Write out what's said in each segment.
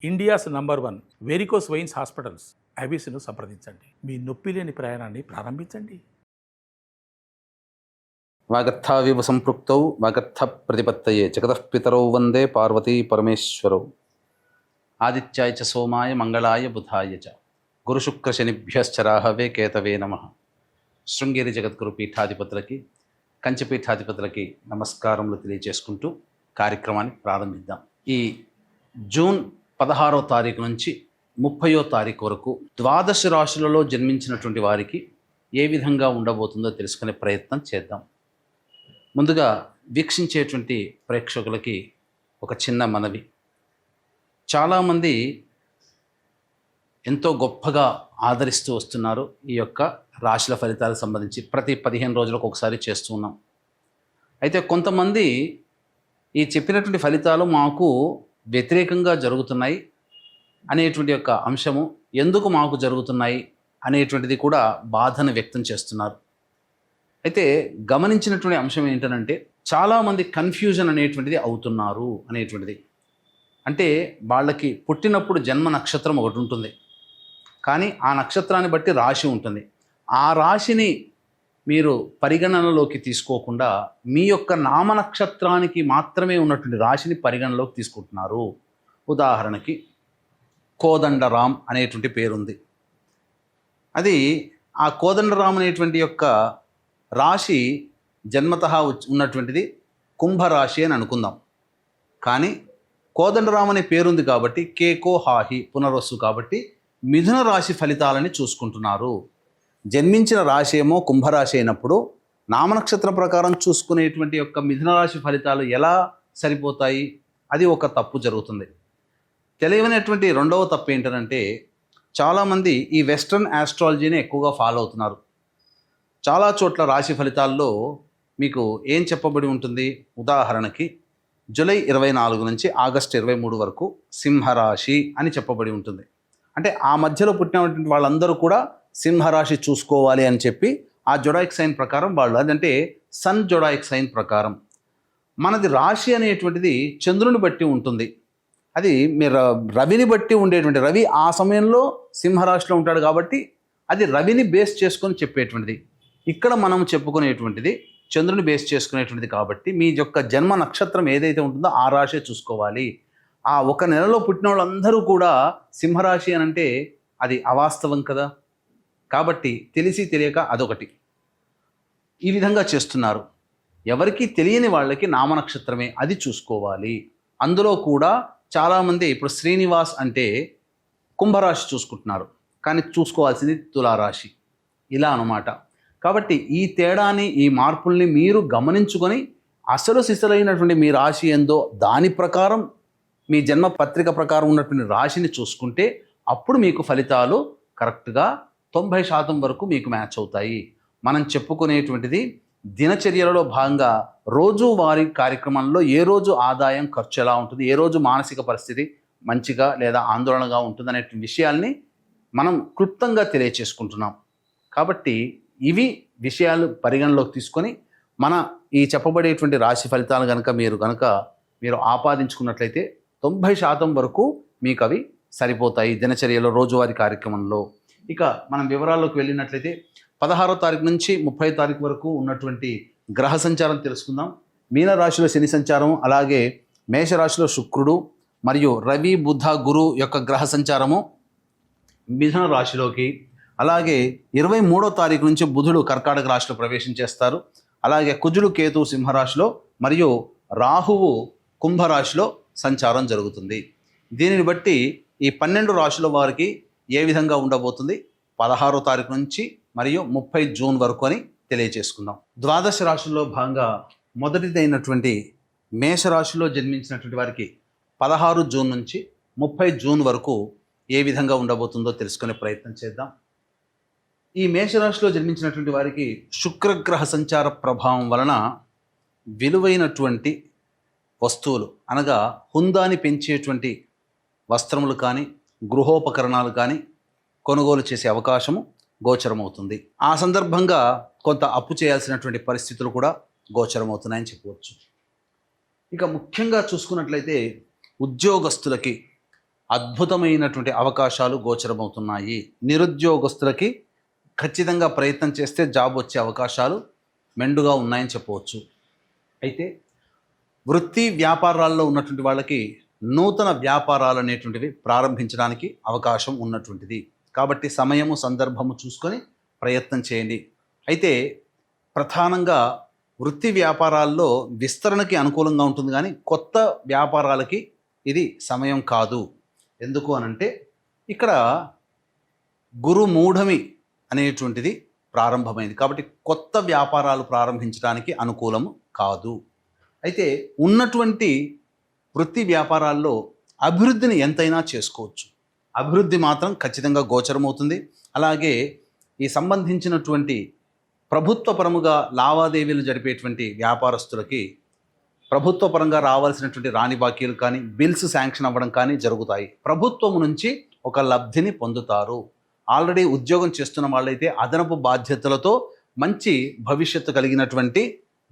India's number 1 varicose veins hospitals ఐబీసీను సంప్రదించండి. మీ నొప్పి లేని ప్రయాణాన్ని ప్రారంభించండి. వాగర్థావివ సంపృక్తౌ వాగర్థ ప్రతిపత్తయే జగతః పితరౌ వందే పార్వతీ పరమేశ్వరౌ. ఆదిత్యాయ చ సోమాయ మంగళాయ బుధాయ చ గురుశుక్ర శనిభ్యశ్చరాహవే కేతవే నమః. శృంగేరి జగద్గురు పీఠాధిపతులకి, కంచి పీఠాధిపతులకి నమస్కారములు తెలియజేసుకుంటూ కార్యక్రమాన్ని ప్రారంభిద్దాం. ఈ జూన్ 16వ తారీఖు నుంచి 30వ తారీఖు వరకు ద్వాదశ రాశులలో జన్మించినటువంటి వారికి ఏ విధంగా ఉండబోతుందో తెలుసుకునే ప్రయత్నం చేద్దాం. ముందుగా వీక్షించేటువంటి ప్రేక్షకులకి ఒక చిన్న మనవి. చాలామంది ఎంతో గొప్పగా ఆదరిస్తూ వస్తున్నారు ఈ యొక్క రాశుల ఫలితాలకు సంబంధించి. ప్రతి 15 రోజులకు ఒకసారి చేస్తూ ఉన్నాం. అయితే కొంతమంది ఈ చెప్పినటువంటి ఫలితాలు మాకు వ్యతిరేకంగా జరుగుతున్నాయి అనేటువంటి యొక్క అంశము, ఎందుకు మాకు జరుగుతున్నాయి అనేటువంటిది కూడా బాధను వ్యక్తం చేస్తున్నారు. అయితే గమనించినటువంటి అంశం ఏంటంటే, చాలామంది కన్ఫ్యూజన్ అనేటువంటిది అవుతున్నారు అనేటువంటిది. అంటే వాళ్ళకి పుట్టినప్పుడు జన్మ నక్షత్రం ఒకటి ఉంటుంది, కానీ ఆ నక్షత్రాన్ని బట్టి రాశి ఉంటుంది. ఆ రాశిని మీరు పరిగణనలోకి తీసుకోకుండా మీ యొక్క నామ నక్షత్రానికి మాత్రమే ఉన్నటువంటి రాశిని పరిగణలోకి తీసుకుంటున్నారు. ఉదాహరణకి కోదండరాం అనేటువంటి పేరుంది. అది ఆ కోదండరాం అనేటువంటి యొక్క రాశి జన్మతః ఉన్నటువంటిది కుంభరాశి అని అనుకుందాం. కానీ కోదండరాం అనే పేరుంది కాబట్టి కేకో హాహి పునర్వసు కాబట్టి మిథున రాశి ఫలితాలని చూసుకుంటున్నారు. జన్మించిన రాశి ఏమో కుంభరాశి అయినప్పుడు నామనక్షత్రం ప్రకారం చూసుకునేటువంటి యొక్క మిథున రాశి ఫలితాలు ఎలా సరిపోతాయి? అది ఒక తప్పు జరుగుతుంది. తెలియనటువంటి రెండవ తప్పు ఏంటంటే, చాలామంది ఈ వెస్ట్రన్ ఆస్ట్రాలజీని ఎక్కువగా ఫాలో అవుతున్నారు. చాలా చోట్ల రాశి ఫలితాల్లో మీకు ఏం చెప్పబడి ఉంటుంది? ఉదాహరణకి జూలై 24 నుంచి ఆగస్టు 23 వరకు సింహరాశి అని చెప్పబడి ఉంటుంది. అంటే ఆ మధ్యలో పుట్టినటువంటి వాళ్ళందరూ కూడా సింహరాశి చూసుకోవాలి అని చెప్పి ఆ జొడాయిక్ సైన్ ప్రకారం వాళ్ళు, అదంటే సన్ జొడాయిక్ సైన్ ప్రకారం. మనది రాశి అనేటువంటిది చంద్రుని బట్టి ఉంటుంది. అది మీరు రవిని బట్టి ఉండేటువంటి, రవి ఆ సమయంలో సింహరాశిలో ఉంటాడు కాబట్టి అది రవిని బేస్ చేసుకొని చెప్పేటువంటిది. ఇక్కడ మనం చెప్పుకునేటువంటిది చంద్రుని బేస్ చేసుకునేటువంటిది కాబట్టి మీ యొక్క జన్మ నక్షత్రం ఏదైతే ఉంటుందో ఆ రాశి చూసుకోవాలి. ఆ ఒక నెలలో పుట్టిన వాళ్ళందరూ కూడా సింహరాశి అని అంటే అది అవాస్తవం కదా. కాబట్టి తెలిసి తెలియక అదొకటి ఈ విధంగా చేస్తున్నారు. ఎవరికి తెలియని వాళ్ళకి నామనక్షత్రమే అది చూసుకోవాలి. అందులో కూడా చాలామంది ఇప్పుడు శ్రీనివాస్ అంటే కుంభరాశి చూసుకుంటున్నారు, కానీ చూసుకోవాల్సింది తులారాశి, ఇలా అన్నమాట. కాబట్టి ఈ తేడాని, ఈ మార్పుల్ని మీరు గమనించుకొని అసలు సిసలైనటువంటి మీ రాశి ఏందో దాని ప్రకారం మీ జన్మ పత్రిక ప్రకారం ఉన్నటువంటి రాశిని చూసుకుంటే అప్పుడు మీకు ఫలితాలు కరెక్ట్గా 90% వరకు మీకు మ్యాచ్ అవుతాయి. మనం చెప్పుకునేటువంటిది దినచర్యలలో భాగంగా రోజువారీ కార్యక్రమంలో ఏ రోజు ఆదాయం ఖర్చు ఎలా ఉంటుంది, ఏ రోజు మానసిక పరిస్థితి మంచిగా లేదా ఆందోళనగా ఉంటుంది అనే విషయాల్ని మనం క్లుప్తంగా తెలియచేసుకుంటున్నాం. కాబట్టి ఇవి విషయాలు పరిగణలోకి తీసుకొని మన ఈ చెప్పబడేటువంటి రాశి ఫలితాలు మీరు ఆపాదించుకున్నట్లయితే 90% వరకు మీకు అవి సరిపోతాయి దినచర్యలో రోజువారీ కార్యక్రమంలో. ఇక మనం వివరాల్లోకి వెళ్ళినట్లయితే 16వ తారీఖు నుంచి 30వ తారీఖు వరకు ఉన్నటువంటి గ్రహ సంచారం తెలుసుకుందాం. మీనరాశిలో శని సంచారం, అలాగే మేషరాశిలో శుక్రుడు మరియు రవి బుధ గురు యొక్క గ్రహ సంచారము మిథున రాశిలోకి, అలాగే 23వ తారీఖు నుంచి బుధుడు కర్కాటక రాశిలో ప్రవేశం చేస్తారు. అలాగే కుజుడు కేతు సింహరాశిలో మరియు రాహువు కుంభరాశిలో సంచారం జరుగుతుంది. దీనిని బట్టి ఈ 12 రాశుల వారికి ఏ విధంగా ఉండబోతుంది 16వ తారీఖు నుంచి మరియు 30 జూన్ వరకు అని తెలియజేసుకుందాం. ద్వాదశ రాశుల్లో భాగంగా మొదటిదైనటువంటి మేషరాశిలో జన్మించినటువంటి వారికి 16 జూన్ నుంచి 30 జూన్ వరకు ఏ విధంగా ఉండబోతుందో తెలుసుకునే ప్రయత్నం చేద్దాం. ఈ మేషరాశిలో జన్మించినటువంటి వారికి శుక్రగ్రహ సంచార ప్రభావం వలన విలువైనటువంటి వస్తువులు, అనగా హుందాని పెంచేటువంటి వస్త్రములు కానీ గృహోపకరణాలు కానీ కొనుగోలు చేసే అవకాశము గోచరమవుతుంది. ఆ సందర్భంగా కొంత అప్పు చేయాల్సినటువంటి పరిస్థితులు కూడా గోచరమవుతున్నాయని చెప్పవచ్చు. ఇక ముఖ్యంగా చూసుకున్నట్లయితే ఉద్యోగస్తులకి అద్భుతమైనటువంటి అవకాశాలు గోచరమవుతున్నాయి. నిరుద్యోగస్తులకి ఖచ్చితంగా ప్రయత్నం చేస్తే జాబ్ వచ్చే అవకాశాలు మెండుగా ఉన్నాయని చెప్పవచ్చు. అయితే వృత్తి వ్యాపారాల్లో ఉన్నటువంటి వాళ్ళకి నూతన వ్యాపారాలు అనేటువంటివి ప్రారంభించడానికి అవకాశం ఉన్నటువంటిది. కాబట్టి సమయము సందర్భము చూసుకొని ప్రయత్నం చేయండి. అయితే ప్రధానంగా వృత్తి వ్యాపారాల్లో విస్తరణకి అనుకూలంగా ఉంటుంది, కానీ కొత్త వ్యాపారాలకి ఇది సమయం కాదు. ఎందుకు అనంటే ఇక్కడ గురు మూఢమి అనేటువంటిది ప్రారంభమైంది, కాబట్టి కొత్త వ్యాపారాలు ప్రారంభించడానికి అనుకూలము కాదు. అయితే ఉన్నటువంటి వృత్తి వ్యాపారాల్లో అభివృద్ధిని ఎంతైనా చేసుకోవచ్చు. అభివృద్ధి మాత్రం ఖచ్చితంగా గోచరమవుతుంది. అలాగే ఈ సంబంధించినటువంటి ప్రభుత్వ పరముగా లావాదేవీలు జరిపేటువంటి వ్యాపారస్తులకి ప్రభుత్వ పరంగా రావాల్సినటువంటి రాని బాకీలు కానీ బిల్స్ శాంక్షన్ అవ్వడం కానీ జరుగుతాయి. ప్రభుత్వం నుంచి ఒక లబ్ధిని పొందుతారు. ఆల్రెడీ ఉద్యోగం చేస్తున్న వాళ్ళైతే అదనపు బాధ్యతలతో మంచి భవిష్యత్తు కలిగినటువంటి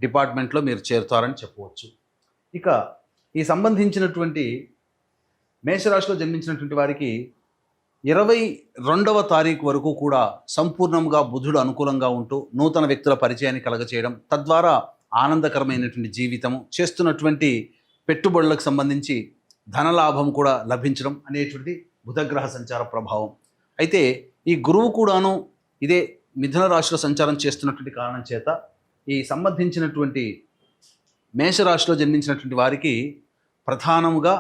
డిపార్ట్మెంట్లో మీరు చేరుతారని చెప్పవచ్చు. ఇక ఈ సంబంధించినటువంటి మేషరాశిలో జన్మించినటువంటి వారికి 22వ తారీఖు వరకు కూడా సంపూర్ణంగా బుధుడు అనుకూలంగా ఉంటూ నూతన వ్యక్తుల పరిచయాన్ని కలగచేయడం, తద్వారా ఆనందకరమైనటువంటి జీవితము, చేస్తున్నటువంటి పెట్టుబడులకు సంబంధించి ధనలాభం కూడా లభించడం అనేటువంటిది బుధగ్రహ సంచార ప్రభావం. అయితే ఈ గురువు కూడాను ఇదే మిథున రాశిలో సంచారం చేస్తున్నటువంటి కారణం చేత ఈ సంబంధించినటువంటి మేషరాశిలో జన్మించినటువంటి వారికి ప్రధానముగా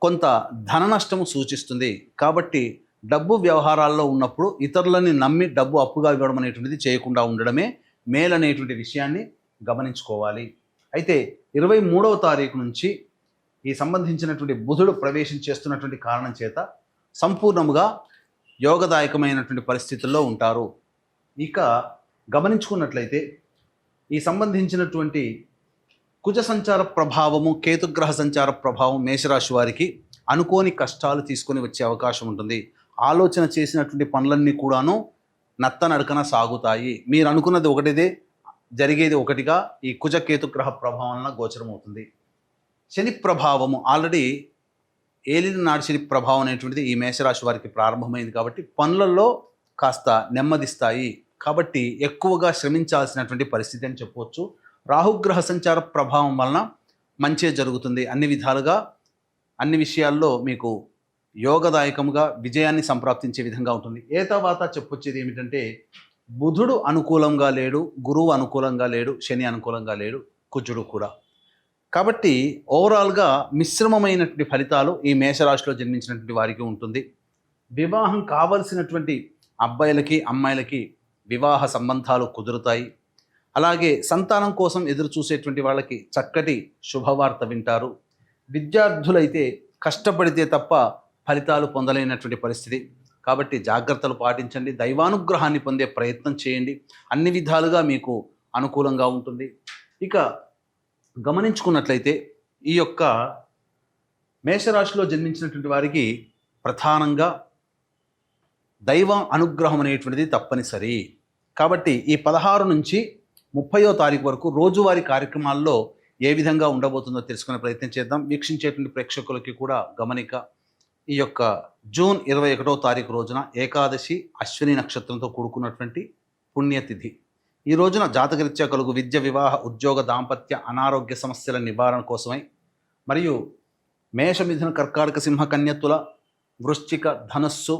కొంత ధన నష్టము సూచిస్తుంది. కాబట్టి డబ్బు వ్యవహారాల్లో ఉన్నప్పుడు ఇతరులని నమ్మి డబ్బు అప్పుగా ఇవ్వడం అనేటువంటిది చేయకుండా ఉండడమే మేలనేటువంటి విషయాన్ని గమనించుకోవాలి. అయితే 23వ తారీఖు నుంచి ఈ సంబంధించినటువంటి బుధుడు ప్రవేశం చేస్తున్నటువంటి కారణం చేత సంపూర్ణముగా యోగదాయకమైనటువంటి పరిస్థితుల్లో ఉంటారు. ఇక గమనించుకున్నట్లయితే ఈ సంబంధించినటువంటి కుజ సంచార ప్రభావము, కేతుగ్రహ సంచార ప్రభావం మేషరాశి వారికి అనుకోని కష్టాలు తీసుకొని వచ్చే అవకాశం ఉంటుంది. ఆలోచన చేసినటువంటి పనులన్నీ కూడాను నత్తనడకన సాగుతాయి. మీరు అనుకున్నది ఒకటిదే, జరిగేది ఒకటిగా ఈ కుజ కేతుగ్రహ ప్రభావం వలన గోచరమవుతుంది. శని ప్రభావము ఆల్రెడీ ఏలిన నాడు శని ప్రభావం అనేటువంటిది ఈ మేషరాశి వారికి ప్రారంభమైంది, కాబట్టి పనులలో కాస్త నెమ్మదిస్తాయి. కాబట్టి ఎక్కువగా శ్రమించాల్సినటువంటి పరిస్థితి అని చెప్పవచ్చు. రాహుగ్రహ సంచార ప్రభావం వలన మంచే జరుగుతుంది. అన్ని విధాలుగా అన్ని విషయాల్లో మీకు యోగదాయకముగా విజయాన్ని సంప్రాప్తించే విధంగా ఉంటుంది. ఏ తర్వాత చెప్పొచ్చేది ఏమిటంటే బుధుడు అనుకూలంగా లేడు, గురువు అనుకూలంగా లేడు, శని అనుకూలంగా లేడు, కుజుడు కూడా. కాబట్టి ఓవరాల్గా మిశ్రమమైనటువంటి ఫలితాలు ఈ మేషరాశిలో జన్మించినటువంటి వారికి ఉంటుంది. వివాహం కావలసినటువంటి అబ్బాయిలకి అమ్మాయిలకి వివాహ సంబంధాలు కుదురుతాయి. అలాగే సంతానం కోసం ఎదురు చూసేటువంటి వాళ్ళకి చక్కటి శుభవార్త వింటారు. విద్యార్థులైతే కష్టపడితే తప్ప ఫలితాలు పొందలేనటువంటి పరిస్థితి, కాబట్టి జాగ్రత్తలు పాటించండి. దైవానుగ్రహాన్ని పొందే ప్రయత్నం చేయండి. అన్ని విధాలుగా మీకు అనుకూలంగా ఉంటుంది. ఇక గమనించుకున్నట్లయితే ఈ యొక్క మేషరాశిలో జన్మించినటువంటి వారికి ప్రధానంగా దైవ అనుగ్రహం అనేటువంటిది తప్పనిసరి. కాబట్టి ఈ 16 నుంచి 30వ తారీఖు వరకు రోజువారీ కార్యక్రమాల్లో ఏ విధంగా ఉండబోతుందో తెలుసుకునే ప్రయత్నం చేద్దాం. వీక్షించేటువంటి ప్రేక్షకులకి కూడా గమనిక, ఈ యొక్క జూన్ 21వ తారీఖు రోజున ఏకాదశి అశ్విని నక్షత్రంతో కూడుకున్నటువంటి పుణ్యతిథి. ఈ రోజున జాతకరీత్యా కలుగు విద్య, వివాహ, ఉద్యోగ, దాంపత్య, అనారోగ్య సమస్యల నివారణ కోసమై మరియు మేష, మిథున, కర్కాటక, సింహ, కన్య, తుల, వృశ్చిక, ధనస్సు,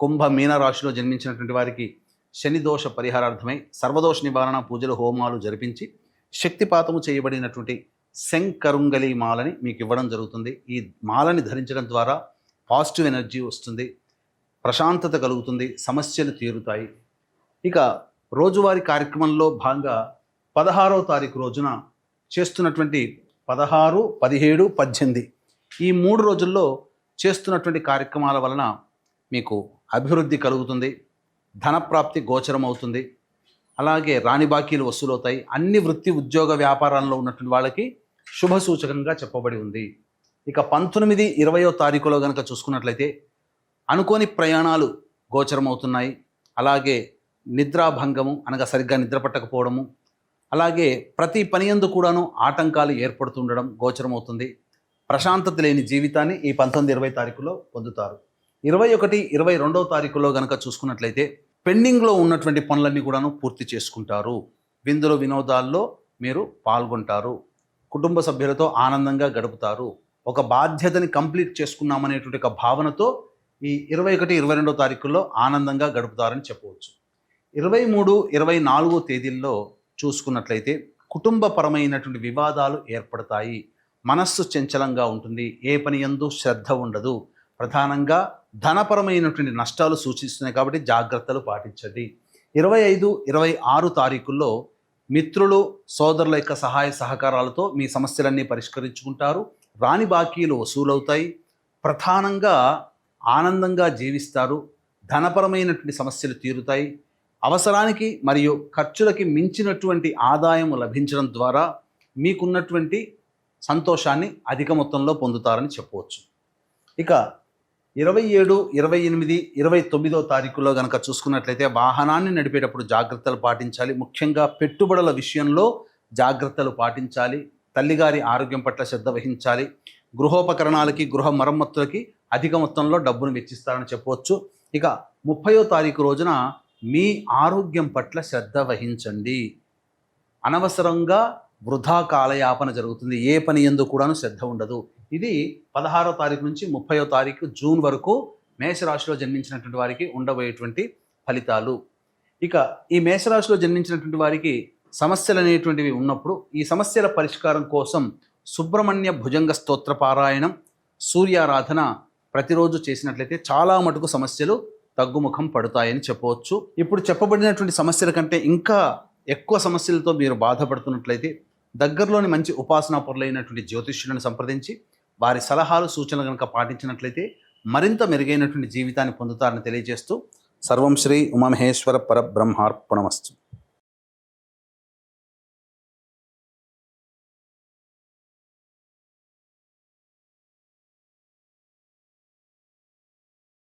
కుంభ, మీన రాశిలో జన్మించినటువంటి వారికి శని దోష పరిహారార్థమై సర్వదోష నివారణ పూజలు, హోమాలు జరిపించి శక్తిపాతము చేయబడినటువంటి శంకరుంగలి మాలని మీకు ఇవ్వడం జరుగుతుంది. ఈ మాలని ధరించడం ద్వారా పాజిటివ్ ఎనర్జీ వస్తుంది, ప్రశాంతత కలుగుతుంది, సమస్యలు తీరుతాయి. ఇక రోజువారీ కార్యక్రమంలో భాగంగా 16వ తారీఖు రోజున చేస్తున్నటువంటి 16, 17, 18 ఈ 3 రోజుల్లో చేస్తున్నటువంటి కార్యక్రమాల వలన మీకు అభివృద్ధి కలుగుతుంది, ధనప్రాప్తి గోచరం అవుతుంది. అలాగే రాని బాకీలు వసూలవుతాయి. అన్ని వృత్తి, ఉద్యోగ, వ్యాపారాల్లో ఉన్నటువంటి వాళ్ళకి శుభ సూచకంగా చెప్పబడి ఉంది. ఇక 19, 20వ తారీఖులో కనుక చూసుకున్నట్లయితే అనుకోని ప్రయాణాలు గోచరమవుతున్నాయి. అలాగే నిద్రాభంగము అనగా సరిగ్గా నిద్ర పట్టకపోవడము, అలాగే ప్రతి పని యందు కూడాను ఆటంకాలు ఏర్పడుతుండడం గోచరమవుతుంది. ప్రశాంతత లేని జీవితాన్ని ఈ 19-20 తారీఖులో పొందుతారు. 21-22 తారీఖులో గనక చూసుకున్నట్లయితే పెండింగ్లో ఉన్నటువంటి పనులన్నీ కూడాను పూర్తి చేసుకుంటారు. విందులు వినోదాల్లో మీరు పాల్గొంటారు. కుటుంబ సభ్యులతో ఆనందంగా గడుపుతారు. ఒక బాధ్యతని కంప్లీట్ చేసుకున్నామనేటువంటి ఒక భావనతో ఈ 21-22 తారీఖుల్లో ఆనందంగా గడుపుతారని చెప్పవచ్చు. 23-24 తేదీల్లో చూసుకున్నట్లయితే కుటుంబపరమైనటువంటి వివాదాలు ఏర్పడతాయి. మనస్సు చంచలంగా ఉంటుంది. ఏ పని యందు శ్రద్ధ ఉండదు. ప్రధానంగా ధనపరమైనటువంటి నష్టాలు సూచిస్తున్నాయి కాబట్టి జాగ్రత్తలు పాటించండి. 25-26 తారీఖుల్లో మిత్రులు సోదరుల యొక్క సహాయ సహకారాలతో మీ సమస్యలన్నీ పరిష్కరించుకుంటారు. రాని బాకీలు వసూలవుతాయి. ప్రధానంగా ఆనందంగా జీవిస్తారు. ధనపరమైనటువంటి సమస్యలు తీరుతాయి. అవసరానికి మరియు ఖర్చులకి మించినటువంటి ఆదాయం లభించడం ద్వారా మీకున్నటువంటి సంతోషాన్ని అధిక మొత్తంలో పొందుతారని చెప్పవచ్చు. ఇక 27, 28, 29 తారీఖుల్లో కనుక చూసుకున్నట్లయితే వాహనాన్ని నడిపేటప్పుడు జాగ్రత్తలు పాటించాలి. ముఖ్యంగా పెట్టుబడుల విషయంలో జాగ్రత్తలు పాటించాలి. తల్లిగారి ఆరోగ్యం పట్ల శ్రద్ధ వహించాలి. గృహోపకరణాలకి గృహ మరమ్మతులకి అధిక మొత్తంలో డబ్బును వెచ్చిస్తారని చెప్పవచ్చు. ఇక 30వ తారీఖు రోజున మీ ఆరోగ్యం పట్ల శ్రద్ధ వహించండి. అనవసరంగా వృధా కాలయాపన జరుగుతుంది. ఏ పని యందు కూడాను శ్రద్ధ ఉండదు. ఇది 16వ తారీఖు నుంచి 30వ తారీఖు జూన్ వరకు మేషరాశిలో జన్మించినటువంటి వారికి ఉండబోయేటువంటి ఫలితాలు. ఇక ఈ మేషరాశిలో జన్మించినటువంటి వారికి సమస్యలు అనేటువంటివి ఉన్నప్పుడు ఈ సమస్యల పరిష్కారం కోసం సుబ్రహ్మణ్య భుజంగ స్తోత్ర పారాయణం, సూర్యారాధన ప్రతిరోజు చేసినట్లయితే చాలా మటుకు సమస్యలు తగ్గుముఖం పడతాయని చెప్పవచ్చు. ఇప్పుడు చెప్పబడినటువంటి సమస్యల కంటే ఇంకా ఎక్కువ సమస్యలతో మీరు బాధపడుతున్నట్లయితే దగ్గరలోని మంచి ఉపాసనా పరులైనటువంటి జ్యోతిష్యులను సంప్రదించి వారి సలహాలు సూచనలు కనుక పాటించినట్లయితే మరింత మెరుగైనటువంటి జీవితాన్ని పొందుతారని తెలియజేస్తూ సర్వం శ్రీ ఉమామహేశ్వర పరబ్రహ్మార్పణమస్తు.